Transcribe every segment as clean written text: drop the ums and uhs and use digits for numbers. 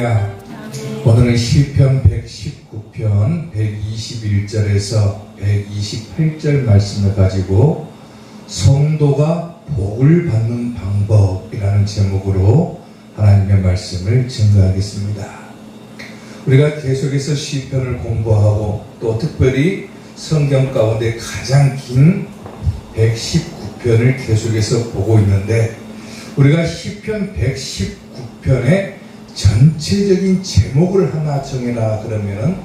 할렐루야. 오늘은 시편 119편 121절에서 128절 말씀을 가지고 성도가 복을 받는 방법이라는 제목으로 하나님의 말씀을 증거하겠습니다. 우리가 계속해서 시편을 공부하고 또 특별히 성경 가운데 가장 긴 119편을 계속해서 보고 있는데, 우리가 시편 119편의 전체적인 제목을 하나 정해라 그러면은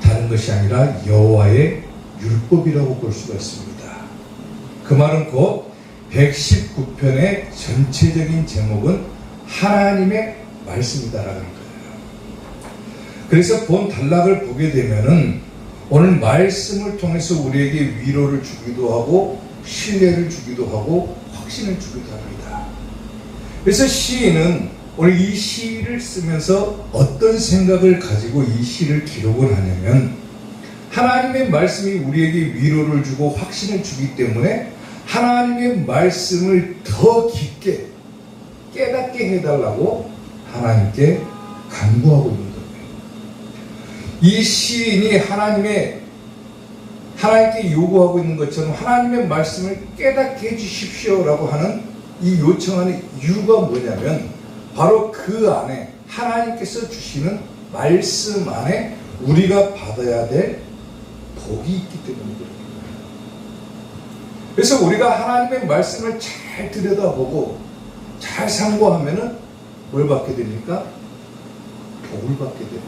다른 것이 아니라 여호와의 율법이라고 볼 수가 있습니다. 그 말은 곧 119편의 전체적인 제목은 하나님의 말씀이다라는 거예요. 그래서 본 단락을 보게 되면은 오늘 말씀을 통해서 우리에게 위로를 주기도 하고 신뢰를 주기도 하고 확신을 주기도 합니다. 그래서 시인은 오늘 이 시를 쓰면서 어떤 생각을 가지고 이 시를 기록을 하냐면, 하나님의 말씀이 우리에게 위로를 주고 확신을 주기 때문에 하나님의 말씀을 더 깊게 깨닫게 해달라고 하나님께 간구하고 있는 겁니다. 이 시인이 하나님께 요구하고 있는 것처럼 하나님의 말씀을 깨닫게 해주십시오라고 하는 이 요청하는 이유가 뭐냐면, 바로 그 안에 하나님께서 주시는 말씀 안에 우리가 받아야 될 복이 있기 때문입니다. 그래서 우리가 하나님의 말씀을 잘 들여다보고 잘 상고하면은 뭘 받게 됩니까? 복을 받게 됩니다.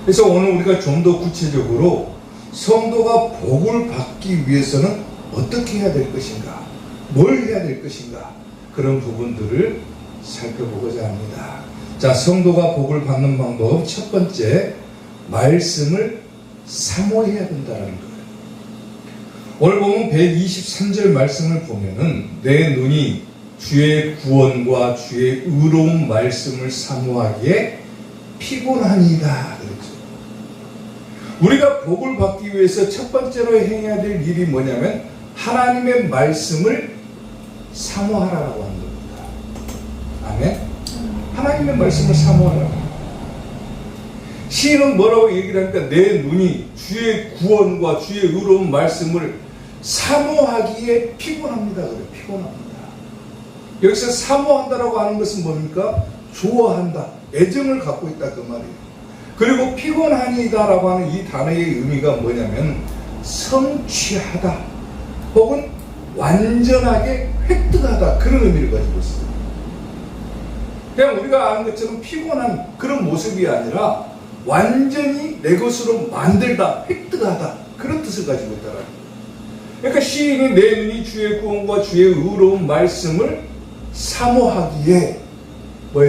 그래서 오늘 우리가 좀 더 구체적으로 성도가 복을 받기 위해서는 어떻게 해야 될 것인가, 뭘 해야 될 것인가, 그런 부분들을 살펴보고자 합니다. 자, 성도가 복을 받는 방법 첫 번째, 말씀을 사모해야 된다는 거예요. 오늘 보면 123절 말씀을 보면은 내 눈이 주의 구원과 주의 의로운 말씀을 사모하기에 피곤하니이다 그랬죠. 우리가 복을 받기 위해서 첫 번째로 행해야 될 일이 뭐냐면 하나님의 말씀을 사모하라고 하는 겁니다. 아멘? 하나님의 말씀을 사모하라고. 시인은 뭐라고 얘기를 하니까 내 눈이 주의 구원과 주의 의로운 말씀을 사모하기에 피곤합니다. 그래요. 피곤합니다. 여기서 사모한다라고 하는 것은 뭡니까? 좋아한다, 애정을 갖고 있다 그 말이에요. 그리고 피곤하니다라고 하는 이 단어의 의미가 뭐냐면 성취하다 혹은 완전하게 획득하다, 그런 의미를 가지고 있습니다. 그냥 우리가 아는 것처럼 피곤한 그런 모습이 아니라 완전히 내 것으로 만들다, 획득하다, 그런 뜻을 가지고 있다는 거예요. 그러니까 시인이 내 눈이 주의 구원과 주의 의로운 말씀을 사모하기에 뭐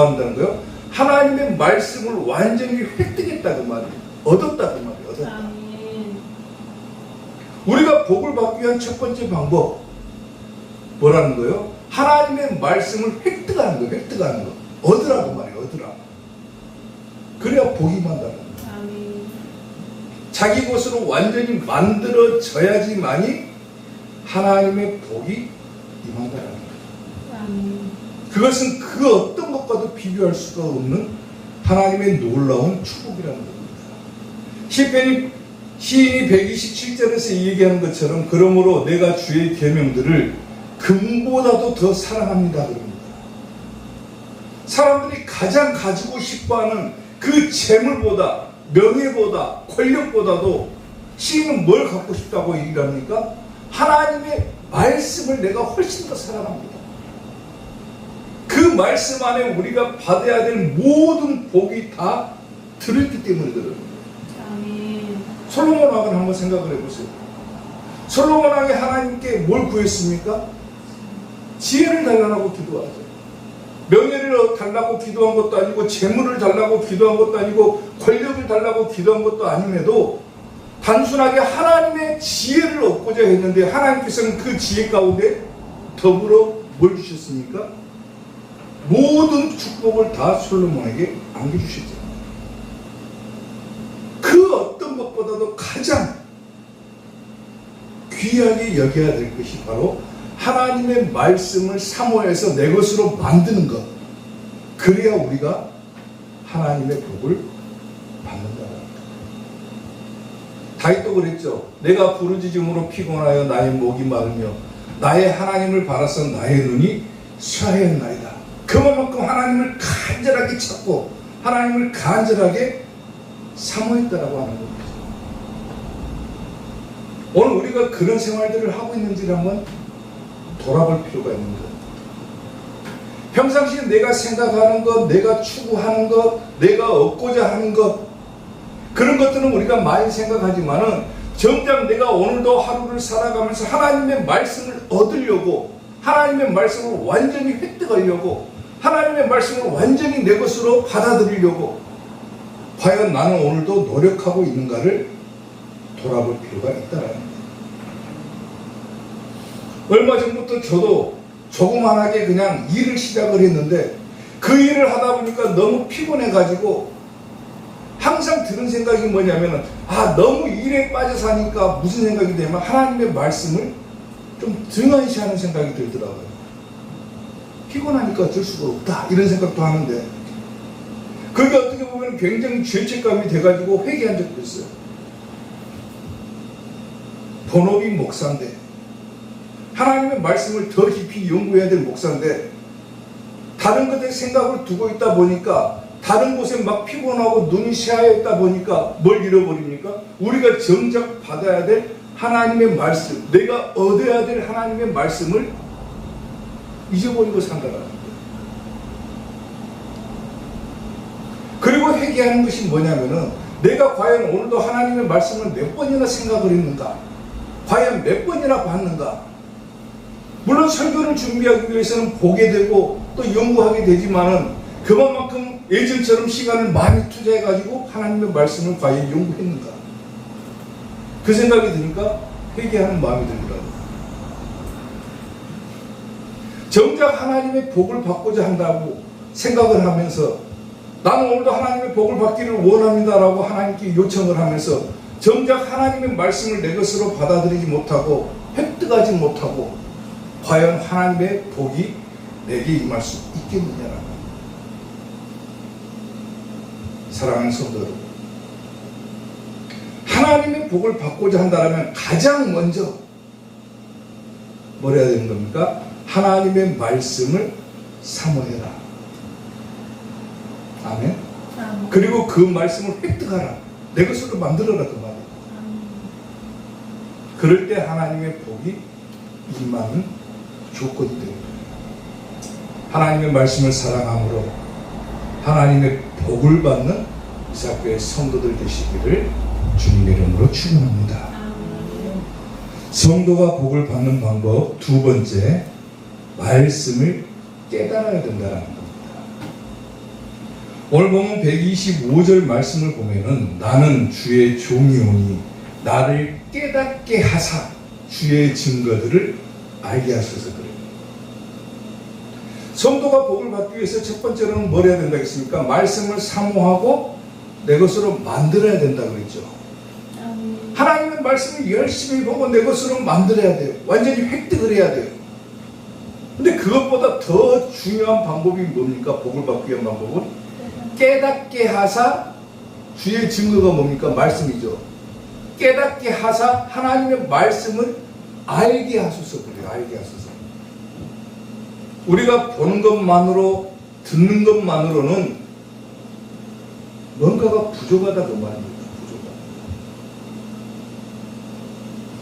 한다는 거예요? 하나님의 말씀을 완전히 획득했다 그 말이에요. 얻었다 그 말이에요. 얻었다. 우리가 복을 받기 위한 첫 번째 방법 뭐라는 거예요? 하나님의 말씀을 획득하는 거예요. 획득하는 거. 얻으라고 말이에요. 얻으라. 그래야 복이 임한다는 거예요. 자기 것으로 완전히 만들어져야지만이 하나님의 복이 임한다는 거예요. 그것은 그 어떤 것과도 비교할 수가 없는 하나님의 놀라운 축복이라는 겁니다. 시인이 127절에서 얘기하는 것처럼 그러므로 내가 주의 계명들을 금보다도 더 사랑합니다 그럽니다. 사람들이 가장 가지고 싶어하는 그 재물보다, 명예보다, 권력보다도 시인은 뭘 갖고 싶다고 얘기를 합니까? 하나님의 말씀을 내가 훨씬 더 사랑합니다. 그 말씀 안에 우리가 받아야 될 모든 복이 다 들어있기 때문이거든요. 솔로몬 왕은 한번 생각을 해보세요. 솔로몬 왕이 하나님께 뭘 구했습니까? 지혜를 달라고 기도하죠. 명예를 달라고 기도한 것도 아니고, 재물을 달라고 기도한 것도 아니고, 권력을 달라고 기도한 것도 아님에도 단순하게 하나님의 지혜를 얻고자 했는데, 하나님께서는 그 지혜 가운데 더불어 뭘 주셨습니까? 모든 축복을 다 솔로몬에게 안겨주셨죠. 그 어떤 것보다도 가장 귀하게 여겨야 될 것이 바로 하나님의 말씀을 사모해서 내 것으로 만드는 것, 그래야 우리가 하나님의 복을 받는다. 다윗도 그랬죠. 내가 부르짖음으로 피곤하여 나의 목이 마르며 나의 하나님을 바라서 나의 눈이 쇠하였나이다. 그만큼 하나님을 간절하게 찾고 하나님을 간절하게 사모했다라고 하는 겁니다. 오늘 우리가 그런 생활들을 하고 있는지를 한번 돌아볼 필요가 있는 거예요. 평상시에 내가 생각하는 것, 내가 추구하는 것, 내가 얻고자 하는 것, 그런 것들은 우리가 많이 생각하지만은 정작 내가 오늘도 하루를 살아가면서 하나님의 말씀을 얻으려고, 하나님의 말씀을 완전히 획득하려고, 하나님의 말씀을 완전히 내 것으로 받아들이려고 과연 나는 오늘도 노력하고 있는가를 돌아볼 필요가 있다는 거예요. 얼마 전부터 저도 조그만하게 그냥 일을 시작을 했는데 그 일을 하다 보니까 너무 피곤해가지고 항상 드는 생각이 뭐냐면은 너무 일에 빠져 사니까 무슨 생각이 되면 하나님의 말씀을 좀 등한시하는 생각이 들더라고요. 피곤하니까 어쩔 수가 없다 이런 생각도 하는데 그게 어떻게 보면 굉장히 죄책감이 돼가지고 회개한 적도 있어요. 본업이 목사인데 하나님의 말씀을 더 깊이 연구해야 될 목사인데 다른 것에 생각을 두고 있다 보니까 다른 곳에 막 피곤하고 눈이 새하여 있다 보니까 뭘 잃어버립니까? 우리가 정작 받아야 될 하나님의 말씀, 내가 얻어야 될 하나님의 말씀을 잊어버리고 산다는 거예요. 그리고 회개하는 것이 뭐냐면은 내가 과연 오늘도 하나님의 말씀을 몇 번이나 생각을 했는가? 과연 몇 번이나 봤는가? 물론 설교를 준비하기 위해서는 보게 되고 또 연구하게 되지만은 그만큼 예전처럼 시간을 많이 투자해가지고 하나님의 말씀을 과연 연구했는가? 그 생각이 드니까 회개하는 마음이 들더라고요. 정작 하나님의 복을 받고자 한다고 생각을 하면서 나는 오늘도 하나님의 복을 받기를 원합니다라고 하나님께 요청을 하면서 정작 하나님의 말씀을 내 것으로 받아들이지 못하고 획득하지 못하고 과연 하나님의 복이 내게 임할 수 있겠느냐라고. 사랑하는 성도 여러분, 하나님의 복을 받고자 한다면 가장 먼저 뭘 해야 되는 겁니까? 하나님의 말씀을 사모해라. 아멘. 그리고 그 말씀을 획득하라. 내 것으로 만들어라 그 말이에요. 그럴 때 하나님의 복이 임하는 조건이 됩니다. 하나님의 말씀을 사랑함으로 하나님의 복을 받는 이사교회 성도들 되시기를 주님의 이름으로 축원합니다. 성도가 복을 받는 방법 두 번째, 말씀을 깨달아야 된다는 겁니다. 오늘 보면 125절 말씀을 보면은 나는 주의 종이오니 나를 깨닫게 하사 주의 증거들을 알게 하셔서 그래요. 성도가 복을 받기 위해서 첫 번째로는 뭘 해야 된다겠습니까? 말씀을 사모하고 내 것으로 만들어야 된다 그랬죠. 하나님의 말씀을 열심히 보고 내 것으로 만들어야 돼요. 완전히 획득을 해야 돼요. 근데 그것보다 더 중요한 방법이 뭡니까? 복을 받기 위한 방법은 깨닫게 하사 주의 증거가 뭡니까? 말씀이죠. 깨닫게 하사 하나님의 말씀을 알게 하소서 그래요. 알게 하소서. 우리가 보는 것만으로 듣는 것만으로는 뭔가가 부족하다 그 말입니다.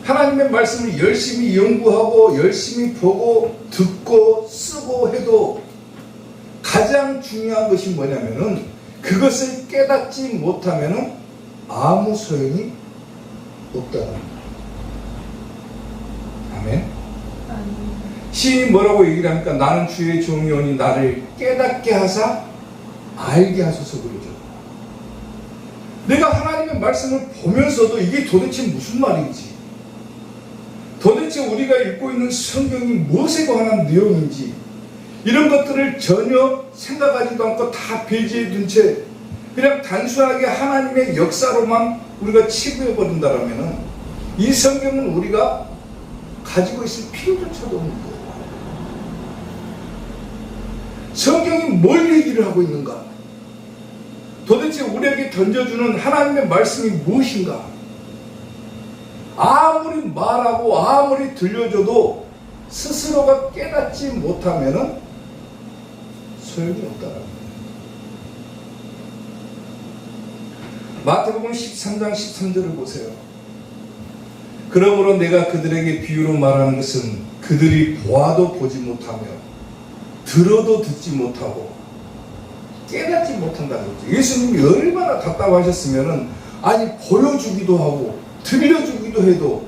하나님의 말씀을 열심히 연구하고 열심히 보고 듣고 쓰고 해도 가장 중요한 것이 뭐냐면은 그것을 깨닫지 못하면은 아무 소용이 없다는 겁니다. 아멘. 시인이 뭐라고 얘기를 합니까? 나는 주의 종이오니 나를 깨닫게 하사 알게 하소서 그러죠. 내가 하나님의 말씀을 보면서도 이게 도대체 무슨 말인지, 도대체 우리가 읽고 있는 성경이 무엇에 관한 내용인지 이런 것들을 전혀 생각하지도 않고 다 배제해 둔 채 그냥 단순하게 하나님의 역사로만 우리가 치부해 버린다면 이 성경은 우리가 가지고 있을 필요조차도 없는 거예요. 성경이 뭘 얘기를 하고 있는가? 도대체 우리에게 던져주는 하나님의 말씀이 무엇인가? 아무리 말하고 아무리 들려줘도 스스로가 깨닫지 못하면 소용이 없다는 거예요. 마태복음 13장 13절을 보세요. 그러므로 내가 그들에게 비유로 말하는 것은 그들이 보아도 보지 못하며 들어도 듣지 못하고 깨닫지 못한다는 거죠. 예수님이 얼마나 답답하셨으면은 아니 보여주기도 하고 들려주기도 해도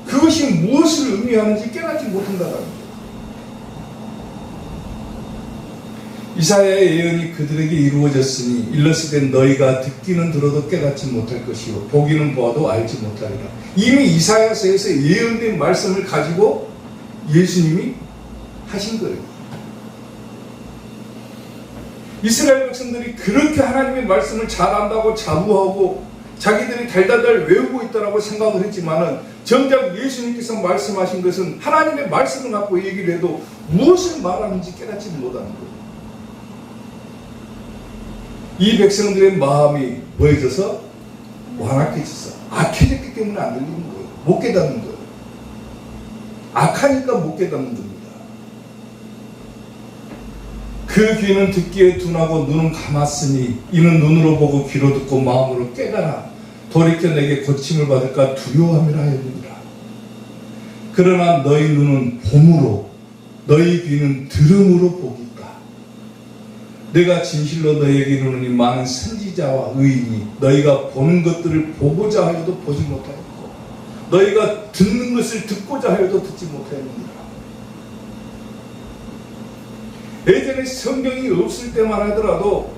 그것이 무엇을 의미하는지 깨닫지 못한다는 거죠. 이사야의 예언이 그들에게 이루어졌으니 일렀을 때 너희가 듣기는 들어도 깨닫지 못할 것이요 보기는 보아도 알지 못하리라. 이미 이사야서에서 예언된 말씀을 가지고 예수님이 하신 거예요. 이스라엘 백성들이 그렇게 하나님의 말씀을 잘 안다고 자부하고 자기들이 달달달 외우고 있다고 생각을 했지만은 정작 예수님께서 말씀하신 것은 하나님의 말씀을 갖고 얘기를 해도 무엇을 말하는지 깨닫지 못하는 거예요. 이 백성들의 마음이 뭐해져서 완악해져서 악해졌기 때문에 안 들리는 거예요. 못 깨닫는 거예요. 악하니까 못 깨닫는 겁니다. 그 귀는 듣기에 둔하고 눈은 감았으니 이는 눈으로 보고 귀로 듣고 마음으로 깨달아 돌이켜 내게 고침을 받을까 두려워함이라 하였느니라. 그러나 너희 눈은 봄으로 너희 귀는 들음으로 보기까. 내가 진실로 너희에게 이르노니 많은 선지자와 의인이 너희가 보는 것들을 보고자 하여도 보지 못하였고 너희가 듣는 것을 듣고자 하여도 듣지 못하였느니라. 예전에 성경이 없을 때만 하더라도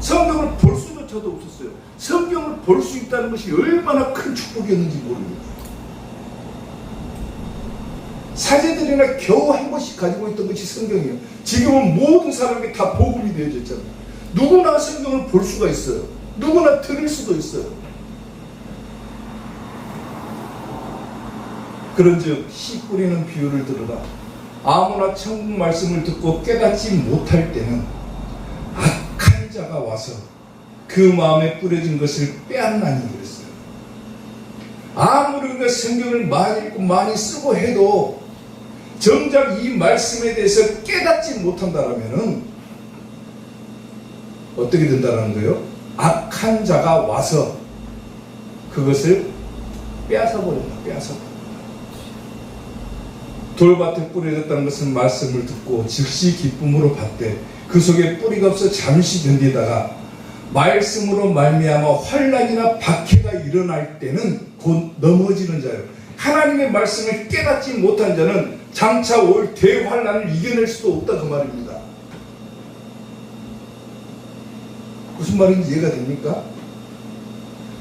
성경을 볼 수조차도 없었어요. 성경을 볼 수 있다는 것이 얼마나 큰 축복이었는지 모릅니다. 사제들이나 겨우 한 권씩 가지고 있던 것이 성경이에요. 지금은 모든 사람에게 다 복음이 되어졌잖아요. 누구나 성경을 볼 수가 있어요. 누구나 들을 수도 있어요. 그런즉 씨 뿌리는 비유를 들으라. 아무나 천국 말씀을 듣고 깨닫지 못할 때는 악한 자가 와서 그 마음에 뿌려진 것을 빼앗나니 그랬어요. 아무리 우리가 성경을 많이 읽고 많이 쓰고 해도 정작 이 말씀에 대해서 깨닫지 못한다면 어떻게 된다는 거예요? 악한 자가 와서 그것을 빼앗아버린다. 빼앗아버린다. 돌밭에 뿌려졌다는 것은 말씀을 듣고 즉시 기쁨으로 받되 그 속에 뿌리가 없어 잠시 견디다가 말씀으로 말미암아 환난이나 박해가 일어날 때는 곧 넘어지는 자예요. 하나님의 말씀을 깨닫지 못한 자는 장차 올 대환난을 이겨낼 수도 없다 그 말입니다. 무슨 말인지 이해가 됩니까?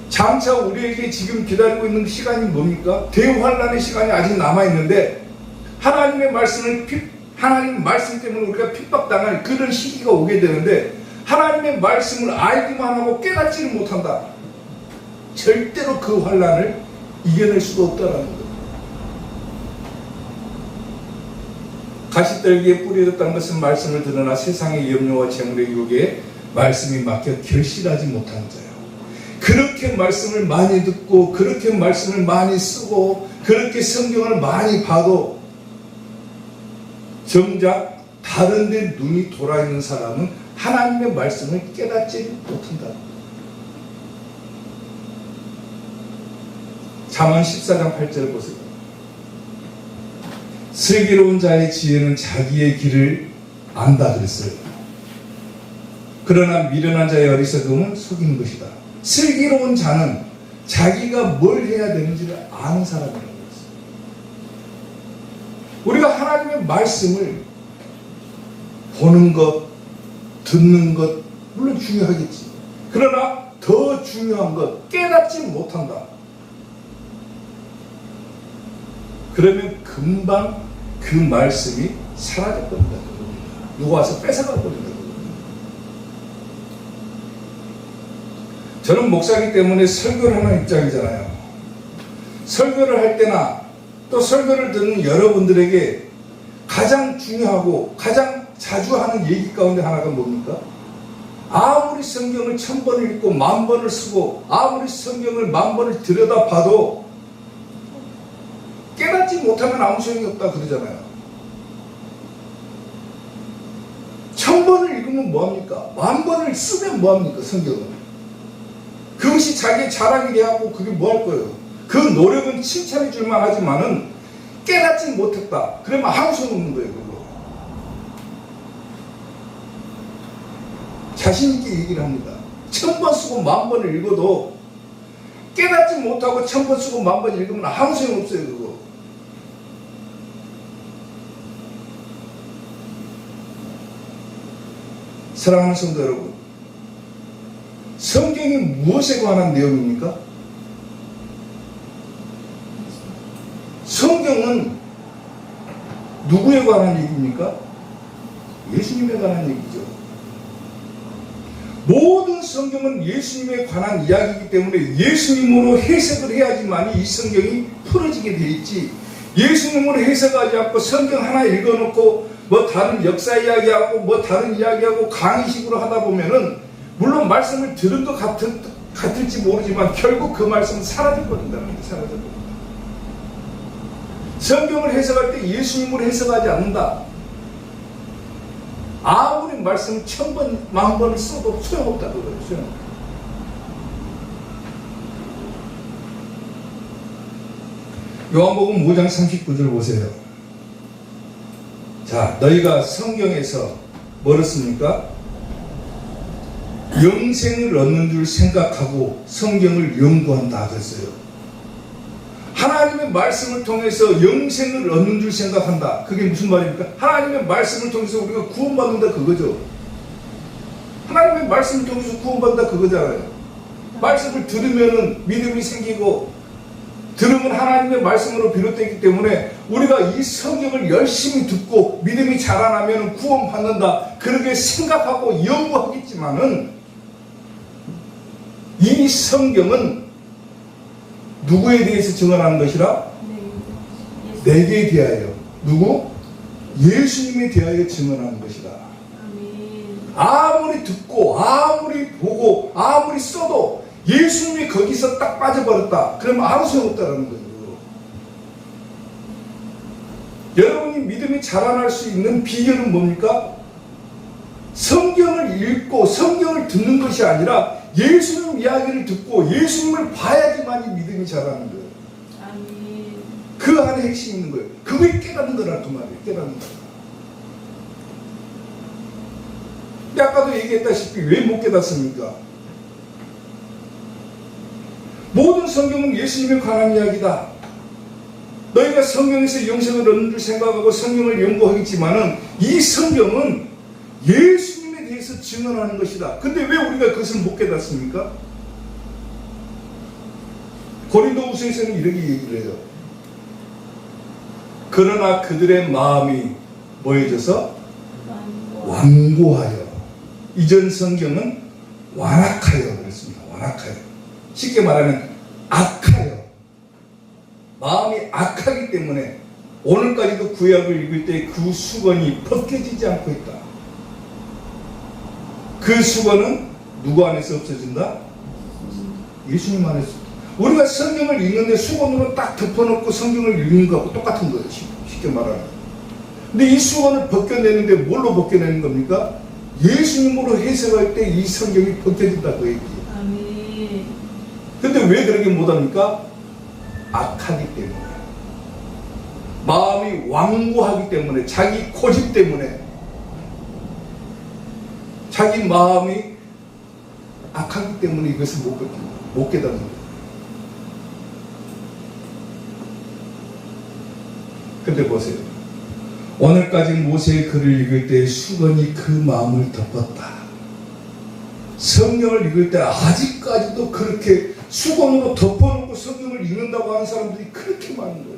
장차 우리에게 지금 기다리고 있는 시간이 뭡니까? 대환난의 시간이 아직 남아있는데 하나님의 하나님 말씀 때문에 우리가 핍박당할 그런 시기가 오게 되는데 하나님의 말씀을 알기만 하고 깨닫지를 못한다. 절대로 그 환난을 이겨낼 수도 없다는 거예요. 가시떨기에 뿌려졌다는 것은 말씀을 들으나 세상의 염려와 재물의 유혹에 말씀이 막혀 결실하지 못하는 자예요. 그렇게 말씀을 많이 듣고 그렇게 말씀을 많이 쓰고 그렇게 성경을 많이 봐도 정작 다른 데 눈이 돌아있는 사람은 하나님의 말씀을 깨닫지 못한다. 잠언 14장 8절 보세요. 슬기로운 자의 지혜는 자기의 길을 안다 그랬어요. 그러나 미련한 자의 어리석음은 속이는 것이다. 슬기로운 자는 자기가 뭘 해야 되는지를 아는 사람이라고 했어요. 우리가 하나님의 말씀을 보는 것, 듣는 것 물론 중요하겠지. 그러나 더 중요한 것 깨닫지 못한다. 그러면 금방 그 말씀이 사라져버린다. 누가 와서 뺏어가버린다. 저는 목사이기 때문에 설교를 하는 입장이잖아요. 설교를 할 때나 또 설교를 듣는 여러분들에게 가장 중요하고 가장 자주 하는 얘기 가운데 하나가 뭡니까? 아무리 성경을 1000번을 읽고 10,000번을 쓰고 아무리 성경을 10,000번을 들여다봐도 깨닫지 못하면 아무 소용이 없다 그러잖아요. 1000번을 읽으면 뭐합니까? 10,000번을 쓰면 뭐합니까? 성경을. 그것이 자기의 자랑이 돼갖고 그게 뭐할 거예요? 그 노력은 칭찬해 줄만 하지만은 깨닫지 못했다. 그러면 아무 소용 없는 거예요. 그거. 자신있게 얘기를 합니다. 1000번 쓰고 10,000번을 읽어도 깨닫지 못하고 1000번 쓰고 10,000번 읽으면 아무 소용 없어요. 그거. 사랑하는 성도 여러분, 성경이 무엇에 관한 내용입니까? 성경은 누구에 관한 얘기입니까? 예수님에 관한 얘기죠. 모든 성경은 예수님에 관한 이야기이기 때문에 예수님으로 해석을 해야지만 이 성경이 풀어지게 돼 있지, 예수님으로 해석하지 않고 성경 하나 읽어놓고 뭐 다른 역사 이야기하고 뭐 다른 이야기하고 강의식으로 하다 보면은 물론 말씀을 들은 것 같을지 모르지만 결국 그 말씀은 사라질 버린다는 거예요. 사라질 버린다. 성경을 해석할 때 예수님으로 해석하지 않는다. 아무리 말씀 1000번, 10,000번을 써도 소용없다 그거예요. 소용없다. 요한복음 5장 39절 보세요. 자, 너희가 성경에서 뭐를 씁니까? 영생을 얻는 줄 생각하고 성경을 연구한다 그랬어요. 하나님의 말씀을 통해서 영생을 얻는 줄 생각한다. 그게 무슨 말입니까? 하나님의 말씀을 통해서 우리가 구원받는다 그거죠. 하나님의 말씀을 통해서 구원받는다 그거잖아요. 말씀을 들으면은 믿음이 생기고 들으면 하나님의 말씀으로 비롯되기 때문에 우리가 이 성경을 열심히 듣고 믿음이 자라나면 구원받는다 그렇게 생각하고 연구하겠지만은 이 성경은 누구에 대해서 증언하는 것이라? 내게 대하여. 누구? 예수님에 대하여 증언하는 것이다. 아무리 듣고 아무리 보고 아무리 써도 예수님이 거기서 딱 빠져버렸다. 그러면 아무 소용없다는 거예요. 여러분이 믿음이 자라날 수 있는 비결은 뭡니까? 성경을 읽고 성경을 듣는 것이 아니라 예수님 이야기를 듣고 예수님을 봐야지만 믿음이 자라는 거예요. 아멘. 그 안에 핵심이 있는 거예요. 그걸 깨닫는 거라 그 말이에요. 깨닫는 거. 근데 아까도 얘기했다시피 왜 못 깨닫습니까? 모든 성경은 예수님에 관한 이야기다. 너희가 성경에서 영생을 얻는 줄 생각하고 성경을 연구하겠지만은 이 성경은 예수님에 대해서 증언하는 것이다. 근데 왜 우리가 그것을 못 깨닫습니까? 고린도후서에서는 이렇게 얘기를 해요. 그러나 그들의 마음이 뭐해져서? 완고하여. 이전 성경은 완악하여 그랬습니다. 완악하여. 쉽게 말하면 악하여. 마음이 악하기 때문에 오늘까지도 구약을 읽을 때 그 수건이 벗겨지지 않고 있다. 그 수건은 누구 안에서 없어진다? 예수님 안에서. 우리가 성경을 읽는데 수건으로 딱 덮어놓고 성경을 읽는 거하고 똑같은 거예요. 쉽게 말하면. 근데 이 수건을 벗겨내는데 뭘로 벗겨내는 겁니까? 예수님으로 해석할 때 이 성경이 벗겨진다 그 얘기. 아멘. 근데 왜 그렇게 못합니까? 악하기 때문에. 마음이 완고하기 때문에. 자기 고집 때문에. 자기 마음이 악하기 때문에 이것을 못 깨닫는 거예요. 근데 보세요. 오늘까지 모세의 글을 읽을 때 수건이 그 마음을 덮었다. 성경을 읽을 때 아직까지도 그렇게 수건으로 덮어놓고 성경을 읽는다고 하는 사람들이 그렇게 많은 거예요.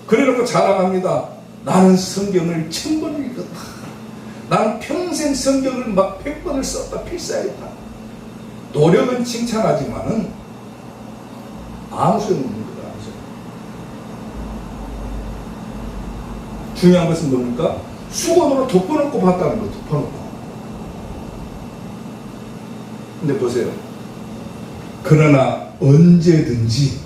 그래놓고 자랑합니다. 나는 성경을 1000번을 읽었다. 나는 평생 성경을 막 100번을 썼다. 필사했다. 노력은 칭찬하지만은 아무 소용없는 거다. 중요한 것은 뭡니까? 수건으로 덮어놓고 봤다는 거예요. 덮어놓고. 근데 보세요. 그러나 언제든지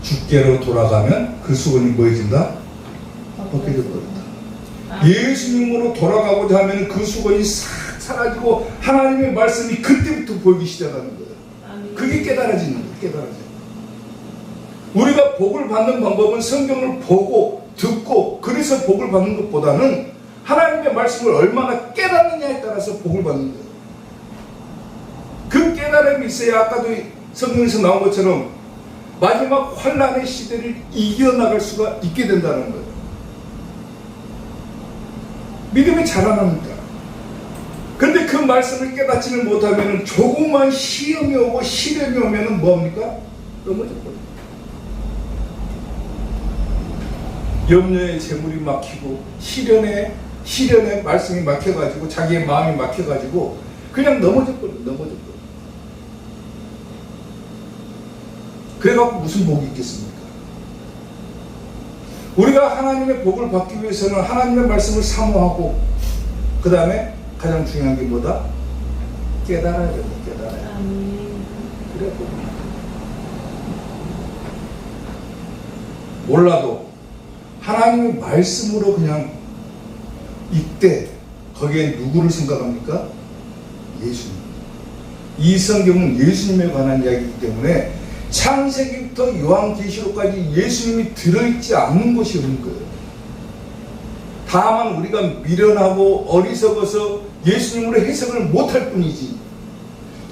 주께로 돌아가면 그 수건이 뭐해진다? 벗겨져 버린다. 예수님으로 돌아가고자 하면 그 수건이 싹 사라지고 하나님의 말씀이 그때부터 보이기 시작하는 거예요. 그게 깨달아지는 거예요. 깨달아지는 거예요. 우리가 복을 받는 방법은 성경을 보고 듣고 그래서 복을 받는 것보다는 하나님의 말씀을 얼마나 깨닫느냐에 따라서 복을 받는 거예요. 그 깨달음이 있어야 아까도 성경에서 나온 것처럼 마지막 환난의 시대를 이겨나갈 수가 있게 된다는 거예요. 믿음이 자라납니다. 그런데 그 말씀을 깨닫지를 못하면 조그만 시험이 오고 시련이 오면 뭐합니까? 넘어져 버립니다. 염려의 재물이 막히고 시련의 말씀이 막혀가지고 자기의 마음이 막혀가지고 그냥 넘어져 버려요. 그래갖고 무슨 복이 있겠습니까? 우리가 하나님의 복을 받기 위해서는 하나님의 말씀을 사모하고 그 다음에 가장 중요한 게 뭐다? 깨달아야 된다. 깨달아야. 그래 봅니다. 몰라도 하나님의 말씀으로 그냥 이때 거기에 누구를 생각합니까? 예수님. 이 성경은 예수님에 관한 이야기이기 때문에 창세기부터 요한계시록까지 예수님이 들어있지 않는 것이 없는 거예요. 다만 우리가 미련하고 어리석어서 예수님으로 해석을 못할 뿐이지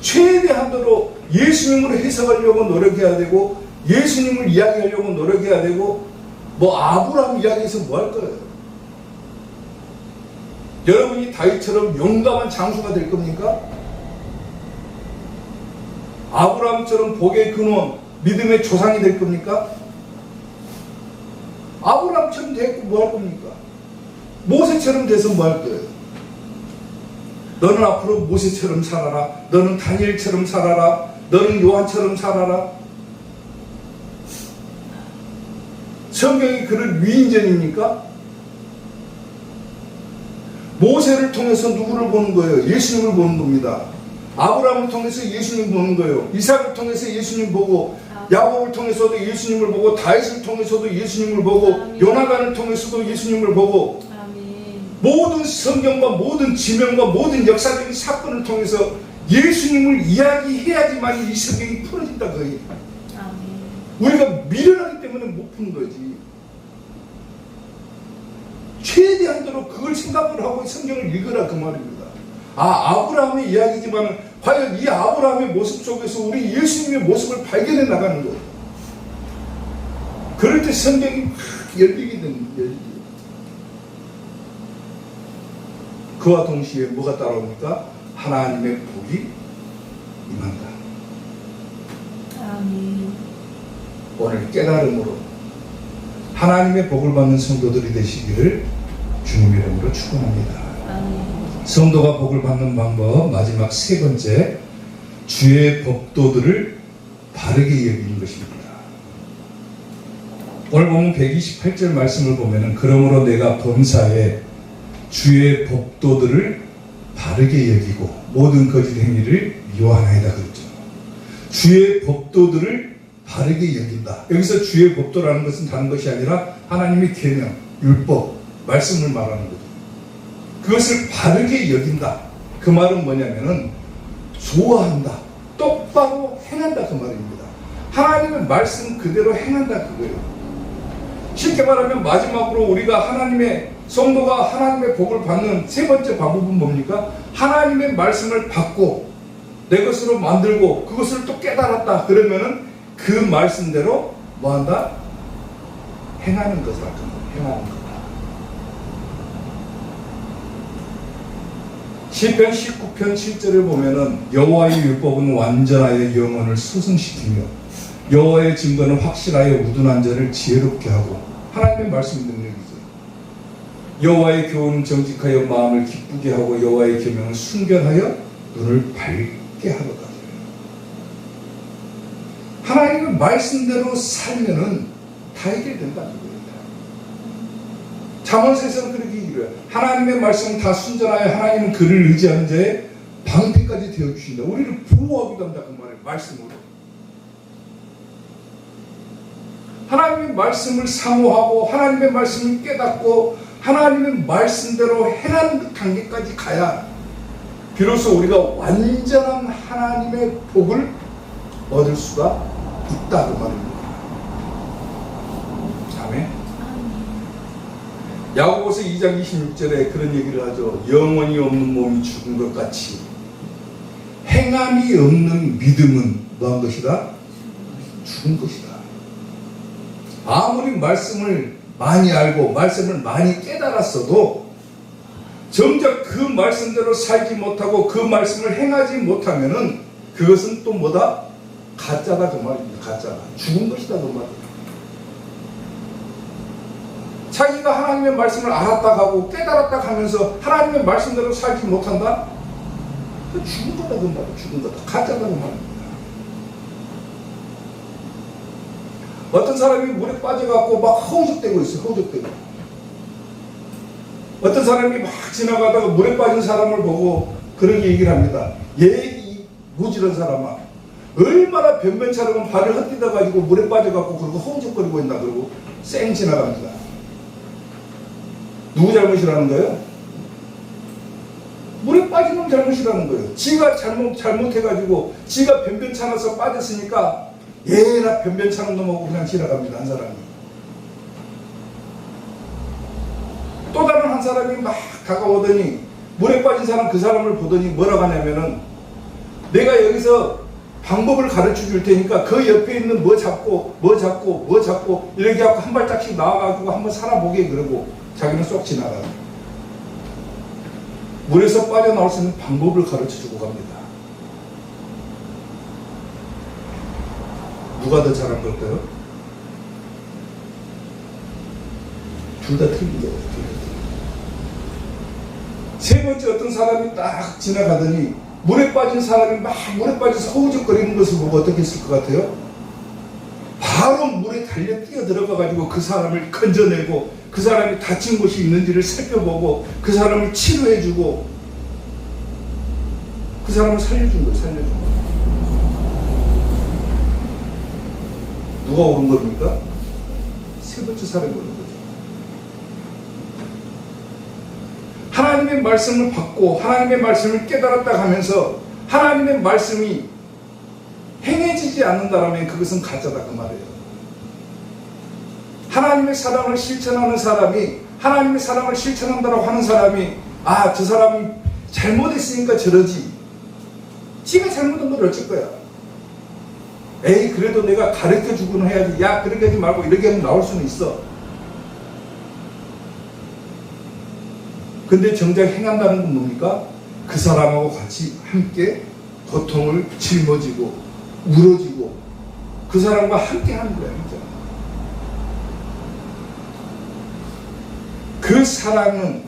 최대한도로 예수님으로 해석하려고 노력해야 되고 예수님을 이야기하려고 노력해야 되고 뭐 아브라함 이야기해서 뭐 할 거예요? 여러분이 다윗처럼 용감한 장수가 될 겁니까? 아브라함처럼 복의 근원, 믿음의 조상이 될 겁니까? 아브라함처럼 됐고 뭐 할 겁니까? 모세처럼 돼서 뭐 할 거예요? 너는 앞으로 모세처럼 살아라. 너는 다니엘처럼 살아라. 너는 요한처럼 살아라. 성경이 그럴 위인전입니까? 모세를 통해서 누구를 보는 거예요? 예수님을 보는 겁니다. 아브라함을 통해서 예수님 보는 거예요. 이삭을 통해서 예수님 보고 야곱을 통해서도 예수님을 보고 다윗을 통해서도 예수님을 보고 요나단을 통해서도 예수님을 보고 모든 성경과 모든 지명과 모든 역사적인 사건을 통해서 예수님을 이야기해야지만 이 성경이 풀어진다 거예요. 우리가 미련하기 때문에 못 푸는 거지. 최대한도로 그걸 생각을 하고 성경을 읽으라 그 말입니다. 아브라함의 이야기지만 과연 이 아브라함의 모습 속에서 우리 예수님의 모습을 발견해 나가는 거예요. 그럴 때 성경이 막 열리게 되는 거예요. 그와 동시에 뭐가 따라옵니까? 하나님의 복이 임한다. 아멘. 오늘 깨달음으로 하나님의 복을 받는 성도들이 되시기를 주님 이름으로 축원합니다. 성도가 복을 받는 방법 마지막 세 번째, 주의 법도들을 바르게 여기는 것입니다. 오늘 보면 128절 말씀을 보면은 그러므로 내가 범사에 주의 법도들을 바르게 여기고 모든 거짓 행위를 미워하나이다 그랬죠. 주의 법도들을 바르게 여긴다. 여기서 주의 법도라는 것은 다른 것이 아니라 하나님의 계명, 율법, 말씀을 말하는 거죠. 그것을 바르게 여긴다. 그 말은 뭐냐면은 좋아한다. 똑바로 행한다 그 말입니다. 하나님의 말씀 그대로 행한다 그거예요. 쉽게 말하면 마지막으로 우리가 하나님의 성도가 하나님의 복을 받는 세 번째 방법은 뭡니까? 하나님의 말씀을 받고 내 것으로 만들고 그것을 또 깨달았다. 그러면은 그 말씀대로 뭐한다? 행하는 것을 할 겁니다. 행하는 것. 시편 19편 7절을 보면은 여호와의 율법은 완전하여 영혼을 소성시키며 여호와의 증거는 확실하여 우둔한 자를 지혜롭게 하고 하나님의 말씀 능력이죠. 여호와의 교훈은 정직하여 마음을 기쁘게 하고 여호와의 계명은 순결하여 눈을 밝게 하도다. 하나님의 말씀대로 살면은 다 해결된다는 겁니다. 잠언서에서는 그렇게 얘기를 해요. 하나님의 말씀은 다 순전하여 하나님은 그를 의지하는 자의 방패까지 되어주신다. 우리를 보호하기도 한다. 그 말이에요. 말씀으로. 하나님의 말씀을 사모하고 하나님의 말씀을 깨닫고 하나님의 말씀대로 행하는 그 단계까지 가야 비로소 우리가 완전한 하나님의 복을 얻을 수가 있다. 그 말입니다. 아멘. 야고보서 2장 26절에 그런 얘기를 하죠. 영원히 없는 몸이 죽은 것 같이 행함이 없는 믿음은 뭐한 것이다? 죽은 것이다. 아무리 말씀을 많이 알고 말씀을 많이 깨달았어도 정작 그 말씀대로 살지 못하고 그 말씀을 행하지 못하면은 그것은 또 뭐다? 가짜다 그 말입니다. 가짜다. 죽은 것이다 그 말입니다. 자기가 하나님의 말씀을 알았다 하고 깨달았다 하면서 하나님의 말씀대로 살지 못한다? 죽은 거다 그 말이야. 죽은 거다. 가짜다 그 말입니다. 어떤 사람이 물에 빠져갖고 막 허우적대고 있어요. 허우적대고. 어떤 사람이 막 지나가다가 물에 빠진 사람을 보고 그런 얘기를 합니다. 이 무지런 사람아, 얼마나 변변처럼 발을 헛디뎌 가지고 물에 빠져갖고 그러고 허우적거리고 있나. 그러고 쌩 지나갑니다. 누구 잘못이라는 거예요? 물에 빠진 놈 잘못이라는 거예요. 지가 잘못해가지고 지가 변변찮아서 빠졌으니까 얘나 변변찮은 놈하고 그냥 지나갑니다. 한 사람이. 또 다른 한 사람이 막 다가오더니 물에 빠진 사람 그 사람을 보더니 뭐라고 하냐면은 내가 여기서 방법을 가르쳐 줄 테니까 그 옆에 있는 뭐 잡고 이렇게 하고 한 발짝씩 나와가지고 한번 살아보게 그러고 자기는 쏙 지나가요. 물에서 빠져나올 수 있는 방법을 가르쳐 주고 갑니다. 누가 더 잘한 걸까요? 둘 다 틀린 거예요. 세 번째 어떤 사람이 딱 지나가더니 물에 빠진 사람이 막 물에 빠져서 허우적거리는 것을 보고 어떻게 했을 것 같아요? 바로 물에 달려 뛰어 들어가 가지고 그 사람을 건져내고 그 사람이 다친 곳이 있는지를 살펴보고 그 사람을 치료해주고 그 사람을 살려준 거예요. 살려준 거예요. 누가 옳은 겁니까? 세 번째 사람이 옳은 거죠. 하나님의 말씀을 받고 하나님의 말씀을 깨달았다 하면서 하나님의 말씀이 행해지지 않는다면 그것은 가짜다 그 말이에요. 하나님의 사랑을 실천하는 사람이 하나님의 사랑을 실천한다고 하는 사람이 아, 저 사람이 잘못했으니까 저러지. 지가 잘못한 걸 어쩔 거야. 에이 그래도 내가 가르쳐주고는 해야지. 야 그렇게 하지 말고 이렇게 하면 나올 수는 있어. 근데 정작 행한다는 건 뭡니까? 그 사람하고 같이 함께 고통을 짊어지고 울어지고 그 사람과 함께 하는 거야. 진짜. 그 사랑은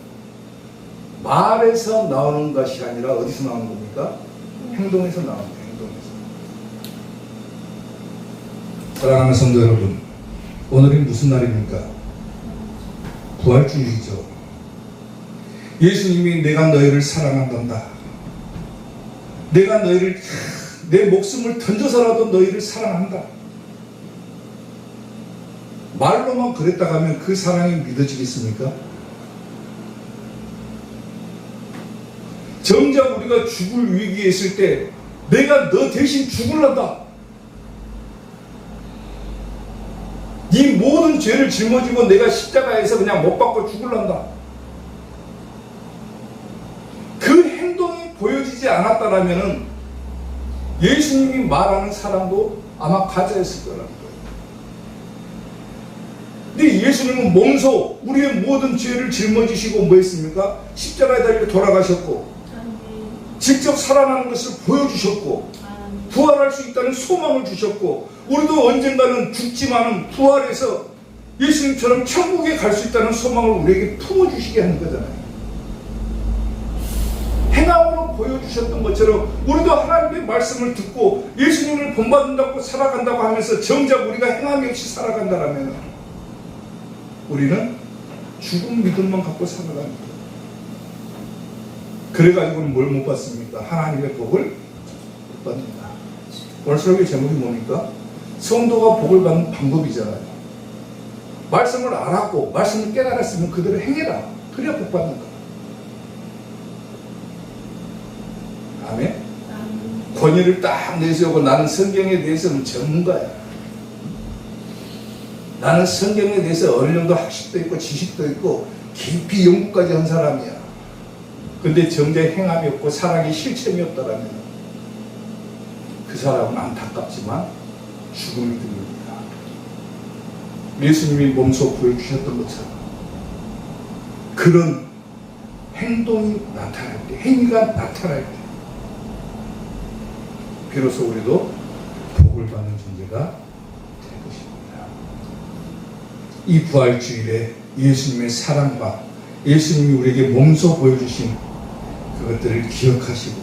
말에서 나오는 것이 아니라 어디서 나오는 겁니까? 행동에서 나오는 거예요. 사랑하는 성도 여러분, 오늘이 무슨 날입니까? 부활주일이죠. 예수님이 내가 너희를 사랑한단다. 내가 너희를 내 목숨을 던져서라도 너희를 사랑한다. 말로만 그랬다가 하면 그 사랑이 믿어지겠습니까? 정작 우리가 죽을 위기에 있을 때 내가 너 대신 죽을란다. 네 모든 죄를 짊어지고 내가 십자가에서 그냥 못 박고 죽을란다. 그 행동이 보여지지 않았다라면은 예수님이 말하는 사랑도 아마 가짜였을 거라는 거예요. 근데 예수님은 몸소 우리의 모든 죄를 짊어지시고 뭐 했습니까? 십자가에 달려 돌아가셨고 직접 살아나는 것을 보여주셨고 부활할 수 있다는 소망을 주셨고 우리도 언젠가는 죽지만은 부활해서 예수님처럼 천국에 갈 수 있다는 소망을 우리에게 품어주시게 하는 거잖아요. 행함으로 보여주셨던 것처럼 우리도 하나님의 말씀을 듣고 예수님을 본받는다고 살아간다고 하면서 정작 우리가 행함이 없이 살아간다면 우리는 죽은 믿음만 갖고 살아가는 거예요. 그래가지고는 뭘 못 받습니까? 하나님의 복을 못 받는다. 오늘 설교 제목이 뭡니까? 성도가 복을 받는 방법이잖아요. 말씀을 알았고 말씀을 깨달았으면 그대로 행해라. 그래야 복 받는 거야. 아멘? 권위를 딱 내세우고 나는 성경에 대해서는 전문가야. 나는 성경에 대해서 어느 정도 학식도 있고 지식도 있고 깊이 연구까지 한 사람이야. 근데 정작 행함이 없고 사랑이 실천이 없다라면 그 사람은 안타깝지만 죽음이 드립니다. 예수님이 몸소 보여주셨던 것처럼 그런 행동이 나타날 때, 행위가 나타날 때 비로소 우리도 복을 받는 존재가 될 것입니다. 이 부활주일에 예수님의 사랑과 예수님이 우리에게 몸소 보여주신 그것들을 기억하시고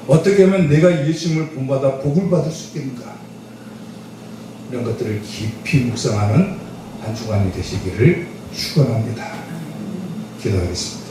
어떻게 하면 내가 예수님을 본받아 복을 받을 수 있겠는가, 이런 것들을 깊이 묵상하는 한 주간이 되시기를 축원합니다. 기도하겠습니다.